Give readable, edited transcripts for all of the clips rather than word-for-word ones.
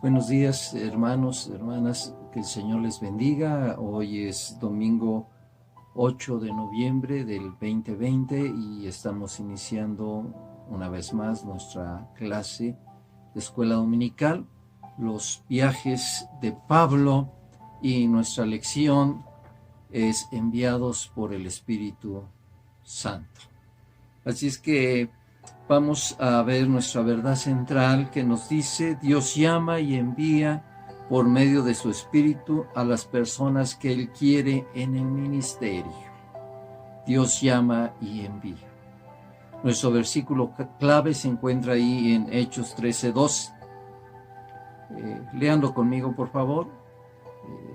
Buenos días, hermanos, hermanas, que el Señor les bendiga. Hoy es domingo 8 de noviembre del 2020 y estamos iniciando una vez más nuestra clase de escuela dominical, los viajes de Pablo, y nuestra lección es enviados por el Espíritu Santo. Así es que vamos a ver nuestra verdad central que nos dice: Dios llama y envía por medio de su Espíritu a las personas que Él quiere en el ministerio. Dios llama y envía. Nuestro versículo clave se encuentra ahí en Hechos 13:2. Léanlo conmigo, por favor.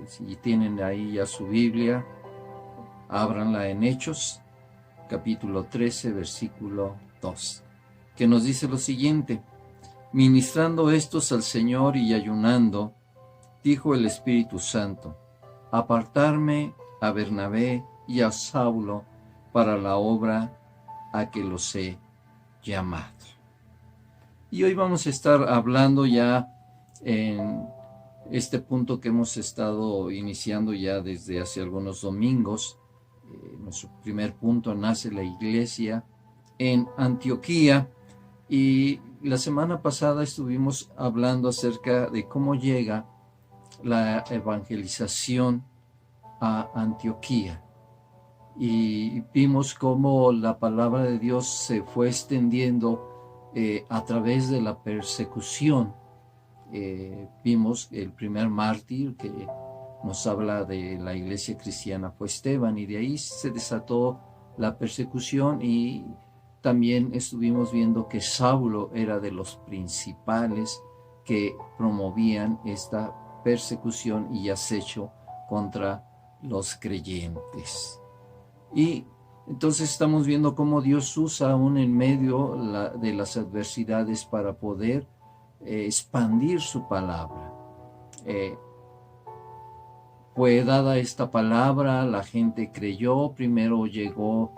Si tienen ahí ya su Biblia, ábranla en Hechos, capítulo 13, versículo 2. Que nos dice lo siguiente: ministrando estos al Señor y ayunando, dijo el Espíritu Santo: apartarme a Bernabé y a Saulo para la obra a que los he llamado. Y hoy vamos a estar hablando ya en este punto que hemos estado iniciando ya desde hace algunos domingos. Nuestro primer punto: nace la iglesia en Antioquía. Y la semana pasada estuvimos hablando acerca de cómo llega la evangelización a Antioquía. Y vimos cómo la palabra de Dios se fue extendiendo a través de la persecución. Vimos el primer mártir que nos habla de la iglesia cristiana fue Esteban, y de ahí se desató la persecución. Y también estuvimos viendo que Saulo era de los principales que promovían esta persecución y acecho contra los creyentes. Y entonces estamos viendo cómo Dios usa aún en medio de las adversidades para poder expandir su palabra. Fue dada esta palabra, la gente creyó, primero llegó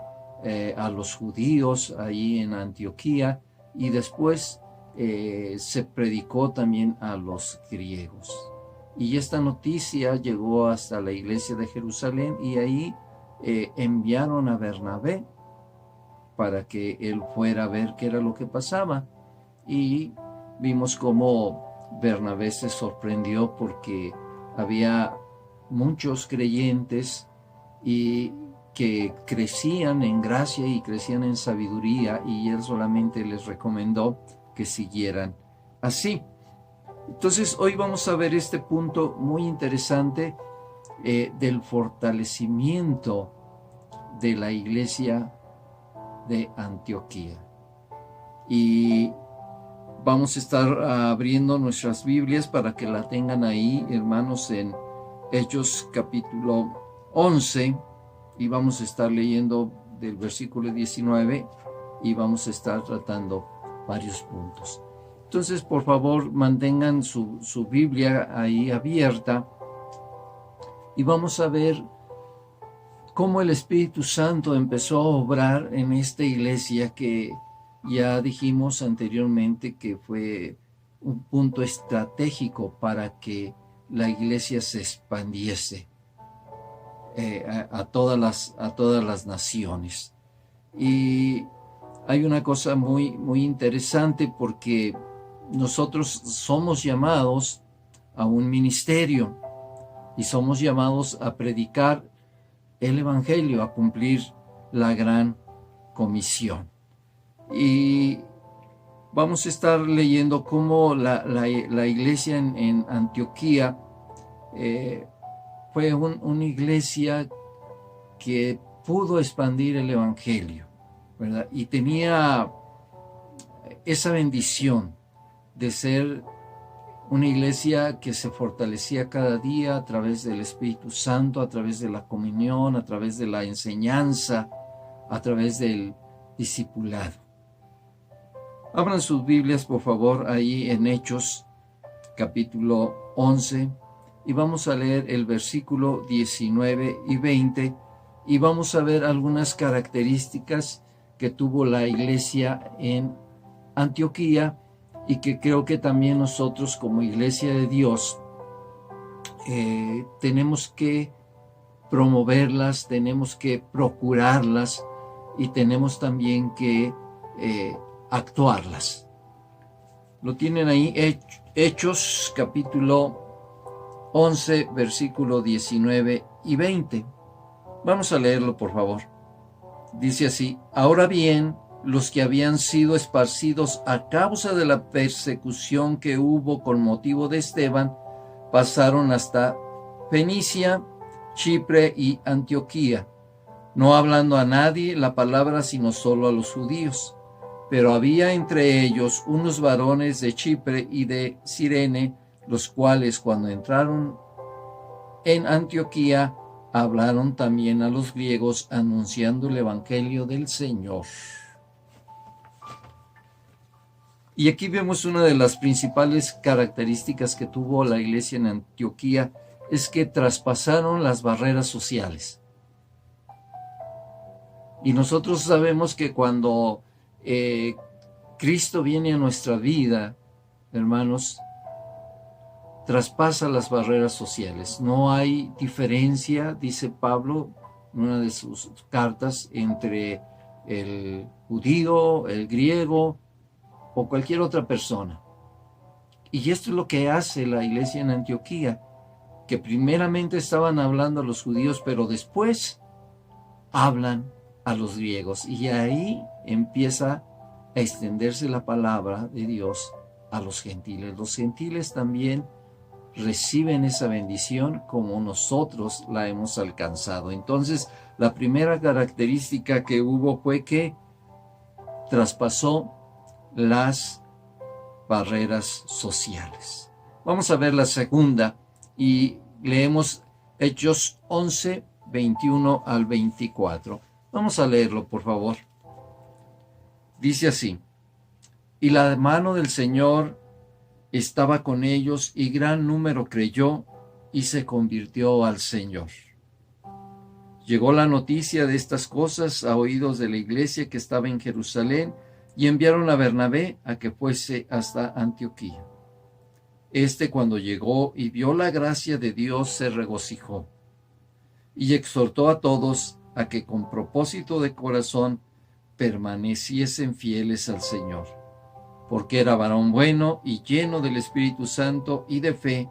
a los judíos ahí en Antioquía, y después se predicó también a los griegos. Y esta noticia llegó hasta la iglesia de Jerusalén, y ahí enviaron a Bernabé para que él fuera a ver qué era lo que pasaba. Y vimos cómo Bernabé se sorprendió porque había muchos creyentes y que crecían en gracia y crecían en sabiduría, y él solamente les recomendó que siguieran así. Entonces hoy vamos a ver este punto muy interesante del fortalecimiento de la iglesia de Antioquía. Y vamos a estar abriendo nuestras Biblias para que la tengan ahí, hermanos, en Hechos capítulo 11, y vamos a estar leyendo del versículo 19 y vamos a estar tratando varios puntos. Entonces, por favor, mantengan su Biblia ahí abierta y vamos a ver cómo el Espíritu Santo empezó a obrar en esta iglesia que ya dijimos anteriormente que fue un punto estratégico para que la iglesia se expandiese a todas las naciones. Y hay una cosa muy interesante, porque nosotros somos llamados a un ministerio y somos llamados a predicar el evangelio, a cumplir la gran comisión. Y vamos a estar leyendo cómo la iglesia en Antioquía fue una iglesia que pudo expandir el evangelio, ¿verdad? Y tenía esa bendición de ser una iglesia que se fortalecía cada día a través del Espíritu Santo, a través de la comunión, a través de la enseñanza, a través del discipulado. Abran sus Biblias, por favor, ahí en Hechos, capítulo 11, y vamos a leer el versículo 19 y 20, y vamos a ver algunas características que tuvo la iglesia en Antioquía y que creo que también nosotros como Iglesia de Dios tenemos que promoverlas, tenemos que procurarlas y tenemos también que actuarlas. Lo tienen ahí, Hechos capítulo 11, versículo 19 y 20. Vamos a leerlo, por favor. Dice así: ahora bien, los que habían sido esparcidos a causa de la persecución que hubo con motivo de Esteban, pasaron hasta Fenicia, Chipre y Antioquía, no hablando a nadie la palabra sino solo a los judíos. Pero había entre ellos unos varones de Chipre y de Cirene, los cuales cuando entraron en Antioquía hablaron también a los griegos anunciando el evangelio del Señor. Y aquí vemos una de las principales características que tuvo la iglesia en Antioquía, es que traspasaron las barreras sociales. Y nosotros sabemos que cuando Cristo viene a nuestra vida, hermanos, traspasa las barreras sociales. No hay diferencia, dice Pablo en una de sus cartas, entre el judío, el griego o cualquier otra persona. Y esto es lo que hace la iglesia en Antioquía, que primeramente estaban hablando a los judíos, pero después hablan a los griegos. Y ahí empieza a extenderse la palabra de Dios a los gentiles. Los gentiles también reciben esa bendición como nosotros la hemos alcanzado. Entonces, la primera característica que hubo fue que traspasó las barreras sociales. Vamos a ver la segunda y leemos Hechos 11, 21 al 24. Vamos a leerlo, por favor. Dice así: y la mano del Señor estaba con ellos, y gran número creyó y se convirtió al Señor. Llegó la noticia de estas cosas a oídos de la iglesia que estaba en Jerusalén, y enviaron a Bernabé a que fuese hasta Antioquía. Cuando llegó y vio la gracia de Dios, se regocijó y exhortó a todos a que con propósito de corazón permaneciesen fieles al Señor, porque era varón bueno y lleno del Espíritu Santo y de fe,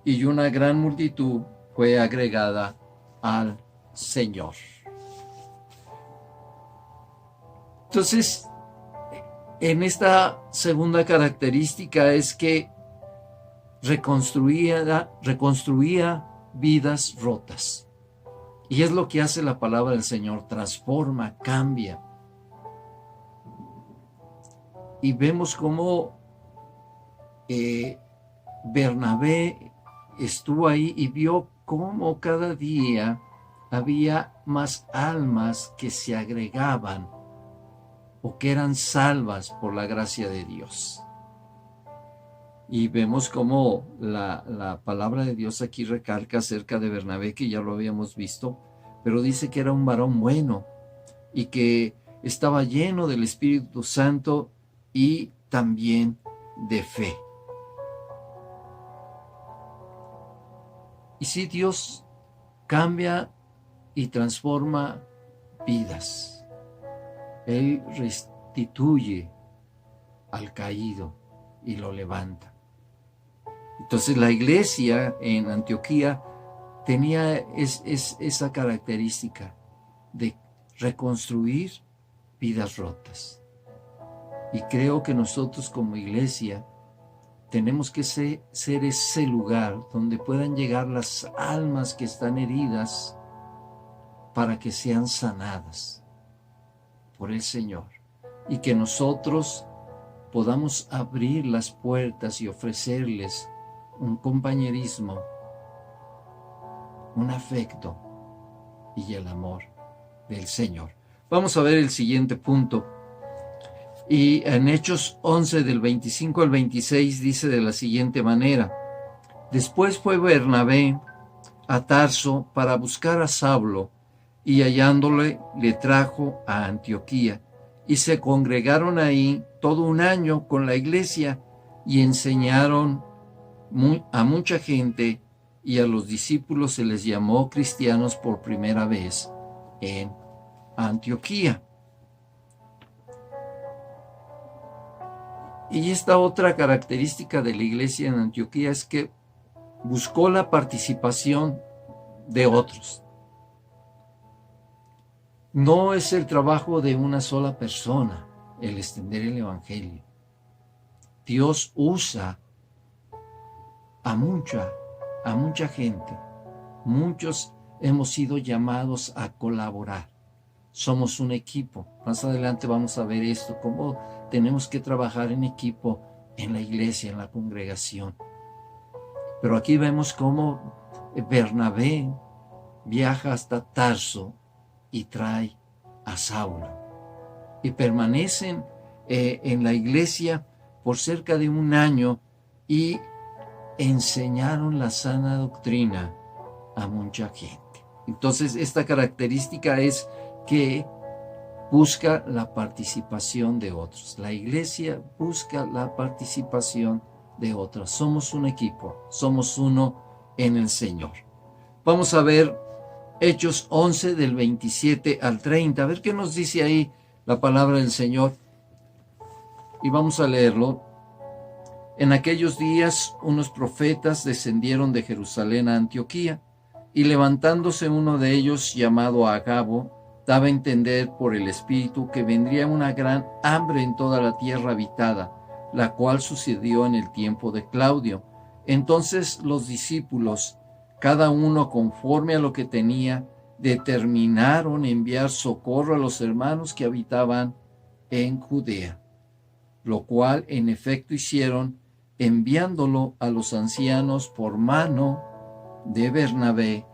y una gran multitud fue agregada al Señor. Entonces, en esta segunda característica es que reconstruía vidas rotas. Y es lo que hace la palabra del Señor: transforma, cambia. Y vemos cómo Bernabé estuvo ahí y vio cómo cada día había más almas que se agregaban o que eran salvas por la gracia de Dios. Y vemos cómo la palabra de Dios aquí recalca acerca de Bernabé, que ya lo habíamos visto, pero dice que era un varón bueno y que estaba lleno del Espíritu Santo y también de fe. Y si Dios cambia y transforma vidas, Él restituye al caído y lo levanta. Entonces la iglesia en Antioquía tenía esa característica de reconstruir vidas rotas. Y creo que nosotros como iglesia tenemos que ser ese lugar donde puedan llegar las almas que están heridas para que sean sanadas por el Señor. Y que nosotros podamos abrir las puertas y ofrecerles un compañerismo, un afecto y el amor del Señor. Vamos a ver el siguiente punto. Y en Hechos 11, del 25 al 26, dice de la siguiente manera: después fue Bernabé a Tarso para buscar a Saulo, y hallándole le trajo a Antioquía. y se congregaron ahí todo un año con la iglesia y enseñaron a mucha gente, y a los discípulos se les llamó cristianos por primera vez en Antioquía. Y esta otra característica de la iglesia en Antioquía es que buscó la participación de otros. No es el trabajo de una sola persona el extender el evangelio. Dios usa a mucha gente. Muchos hemos sido llamados a colaborar. Somos un equipo. Más adelante vamos a ver esto, cómo tenemos que trabajar en equipo en la iglesia, en la congregación. Pero aquí vemos cómo Bernabé viaja hasta Tarso y trae a Saulo. Y permanecen en la iglesia por cerca de un año y enseñaron la sana doctrina a mucha gente. Entonces, esta característica es que busca la participación de otros. La iglesia busca la participación de otros. Somos un equipo, somos uno en el Señor. Vamos a ver Hechos 11 del 27 al 30. A ver qué nos dice ahí la palabra del Señor. Y vamos a leerlo. En aquellos días unos profetas descendieron de Jerusalén a Antioquía, y levantándose uno de ellos, llamado Agabo, daba a entender por el Espíritu que vendría una gran hambre en toda la tierra habitada, la cual sucedió en el tiempo de Claudio. Entonces los discípulos, cada uno conforme a lo que tenía, determinaron enviar socorro a los hermanos que habitaban en Judea, lo cual en efecto hicieron, enviándolo a los ancianos por mano de Bernabé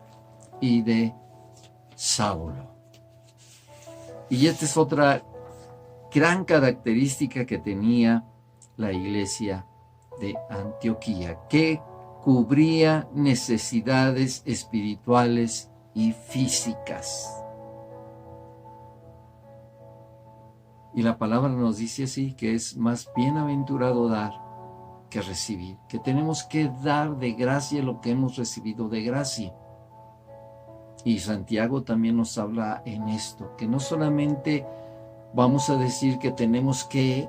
y de Saulo. Y esta es otra gran característica que tenía la iglesia de Antioquía, que cubría necesidades espirituales y físicas. Y la palabra nos dice así, que es más bienaventurado dar que recibir, que tenemos que dar de gracia lo que hemos recibido de gracia. Y Santiago también nos habla en esto, que no solamente vamos a decir que tenemos que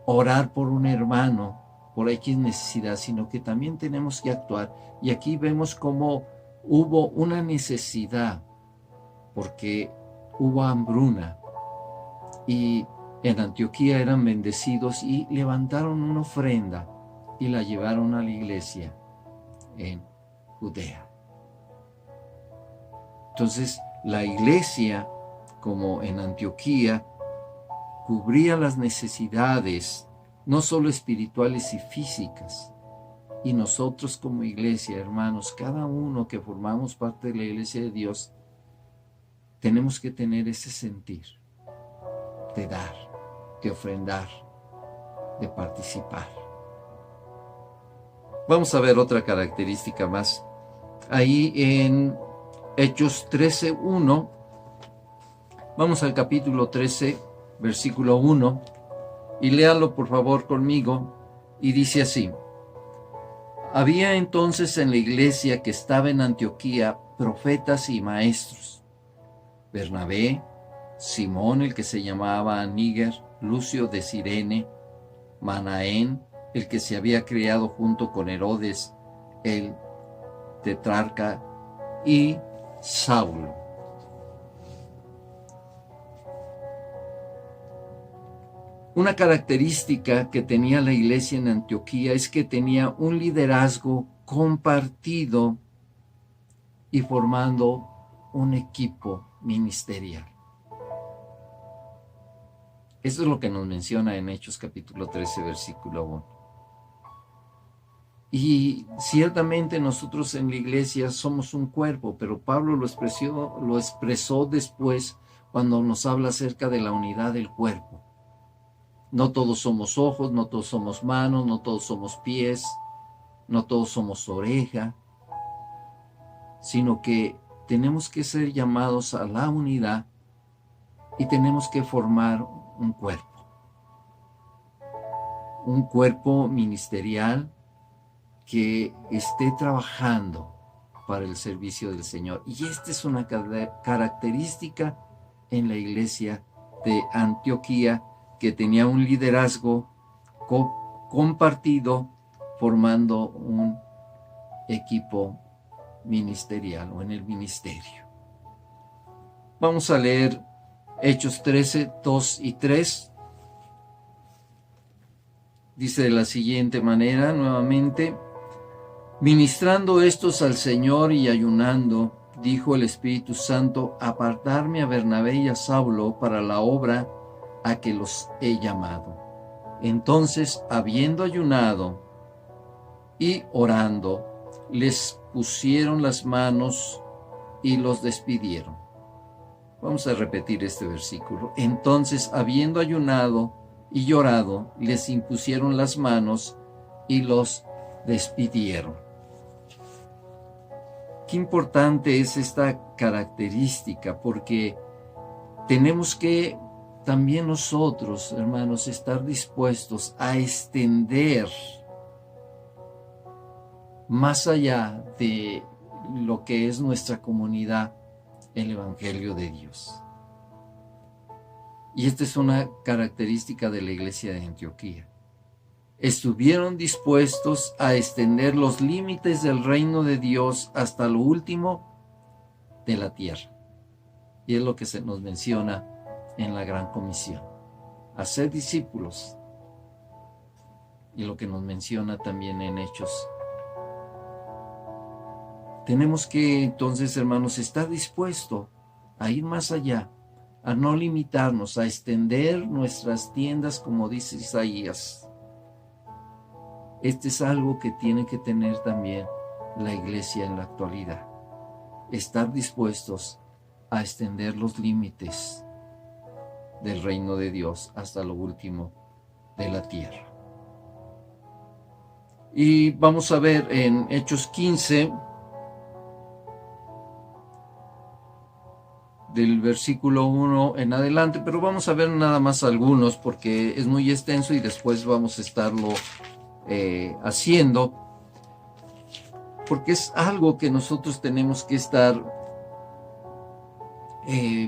orar por un hermano, por X necesidad, sino que también tenemos que actuar. Y aquí vemos cómo hubo una necesidad, porque hubo hambruna, y en Antioquía eran bendecidos y levantaron una ofrenda y la llevaron a la iglesia en Judea. Entonces, la iglesia, como en Antioquía, cubría las necesidades, no solo espirituales y físicas. Y nosotros como iglesia, hermanos, cada uno que formamos parte de la iglesia de Dios, tenemos que tener ese sentir de dar, de ofrendar, de participar. Vamos a ver otra característica más. Ahí en Hechos 13:1, vamos al capítulo 13, versículo 1, y léalo por favor conmigo, y dice así: Había entonces en la iglesia que estaba en Antioquía profetas y maestros: Bernabé, Simón el que se llamaba Níger, Lucio de Cirene, Manaén, el que se había criado junto con Herodes el tetrarca, y Saulo. Una característica que tenía la iglesia en Antioquía es que tenía un liderazgo compartido y formando un equipo ministerial. Eso es lo que nos menciona en Hechos capítulo 13, versículo 1. Y ciertamente nosotros en la iglesia somos un cuerpo, pero Pablo lo expresó después cuando nos habla acerca de la unidad del cuerpo. No todos somos ojos, no todos somos manos, no todos somos pies, no todos somos oreja, sino que tenemos que ser llamados a la unidad y tenemos que formar un cuerpo ministerial que esté trabajando para el servicio del Señor. Y esta es una característica en la iglesia de Antioquía, que tenía un liderazgo compartido, formando un equipo ministerial o en el ministerio. Vamos a leer Hechos 13, 2 y 3. Dice de la siguiente manera, nuevamente: ministrando estos al Señor y ayunando, dijo el Espíritu Santo: apartarme a Bernabé y a Saulo para la obra a que los he llamado. Entonces, habiendo ayunado y orando, les pusieron las manos y los despidieron. Vamos a repetir este versículo. Entonces, habiendo ayunado y llorado, les impusieron las manos y los despidieron. Qué importante es esta característica, porque tenemos que también nosotros, hermanos, estar dispuestos a extender más allá de lo que es nuestra comunidad el Evangelio de Dios. Y esta es una característica de la iglesia de Antioquía. Estuvieron dispuestos a extender los límites del reino de Dios hasta lo último de la tierra. Y es lo que se nos menciona en la Gran Comisión: hacer discípulos. Y lo que nos menciona también en Hechos. Tenemos que entonces, hermanos, estar dispuestos a ir más allá, a no limitarnos, a extender nuestras tiendas, como dice Isaías. Este es algo que tiene que tener también la iglesia en la actualidad. Estar dispuestos a extender los límites del reino de Dios hasta lo último de la tierra. Y vamos a ver en Hechos 15, del versículo 1 en adelante, pero vamos a ver nada más algunos porque es muy extenso y después vamos a estarlo haciendo, porque es algo que nosotros tenemos que estar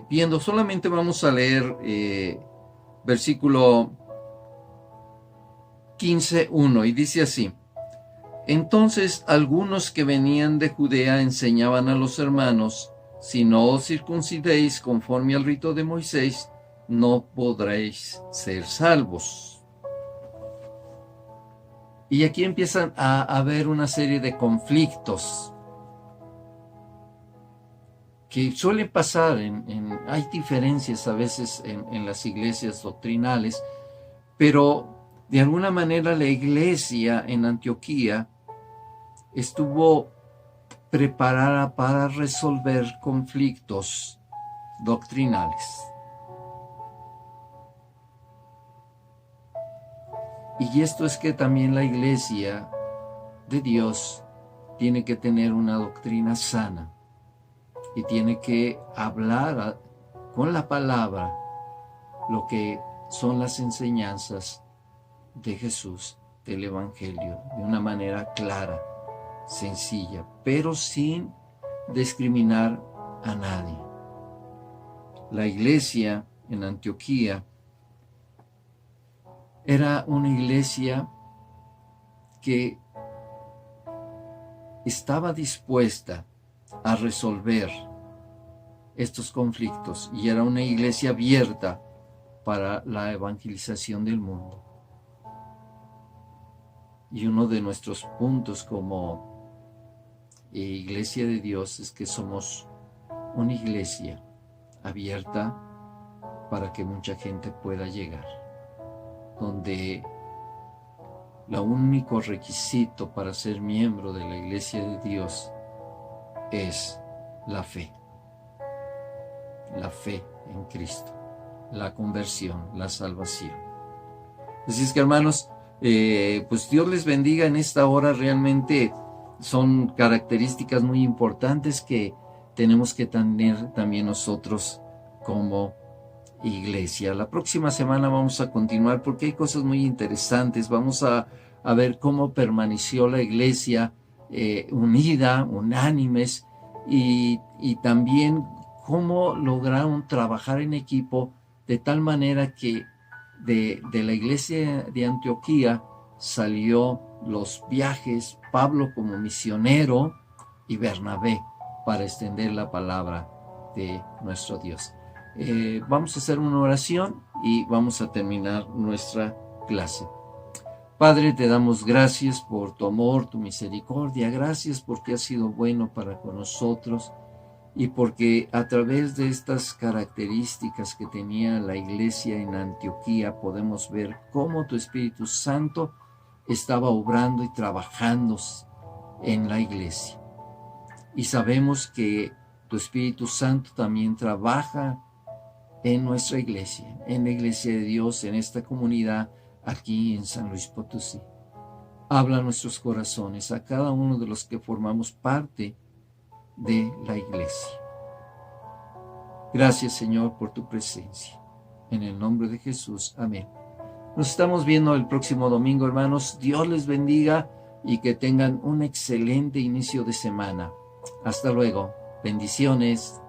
viendo. Solamente vamos a leer versículo 15:1, y dice así: entonces algunos que venían de Judea enseñaban a los hermanos: si no os circuncidéis conforme al rito de Moisés, no podréis ser salvos. Y aquí empiezan a haber una serie de conflictos que suelen pasar hay diferencias a veces en las iglesias doctrinales, pero de alguna manera la iglesia en Antioquía estuvo preparada para resolver conflictos doctrinales. Y esto es que también la iglesia de Dios tiene que tener una doctrina sana y tiene que hablar con la palabra lo que son las enseñanzas de Jesús, del Evangelio, de una manera clara, sencilla, pero sin discriminar a nadie. La iglesia en Antioquía era una iglesia que estaba dispuesta a resolver estos conflictos y era una iglesia abierta para la evangelización del mundo. Y uno de nuestros puntos como iglesia de Dios es que somos una iglesia abierta para que mucha gente pueda llegar, donde el único requisito para ser miembro de la iglesia de Dios es la fe en Cristo, la conversión, la salvación. Así es que, hermanos, pues Dios les bendiga en esta hora. Realmente son características muy importantes que tenemos que tener también nosotros como iglesia. La próxima semana vamos a continuar porque hay cosas muy interesantes. Vamos a ver cómo permaneció la iglesia unida, unánimes, y también cómo lograron trabajar en equipo de tal manera que de la iglesia de Antioquía salió los viajes, Pablo como misionero y Bernabé para extender la palabra de nuestro Dios. Vamos a hacer una oración y vamos a terminar nuestra clase. Padre, te damos gracias por tu amor, tu misericordia, gracias porque has sido bueno para con nosotros y porque a través de estas características que tenía la iglesia en Antioquía podemos ver cómo tu Espíritu Santo estaba obrando y trabajando en la iglesia. Y sabemos que tu Espíritu Santo también trabaja en nuestra iglesia, en la iglesia de Dios, en esta comunidad aquí en San Luis Potosí. Habla a nuestros corazones, a cada uno de los que formamos parte de la iglesia. Gracias, Señor, por tu presencia. En el nombre de Jesús. Amén. Nos estamos viendo el próximo domingo, hermanos. Dios les bendiga y que tengan un excelente inicio de semana. Hasta luego. Bendiciones.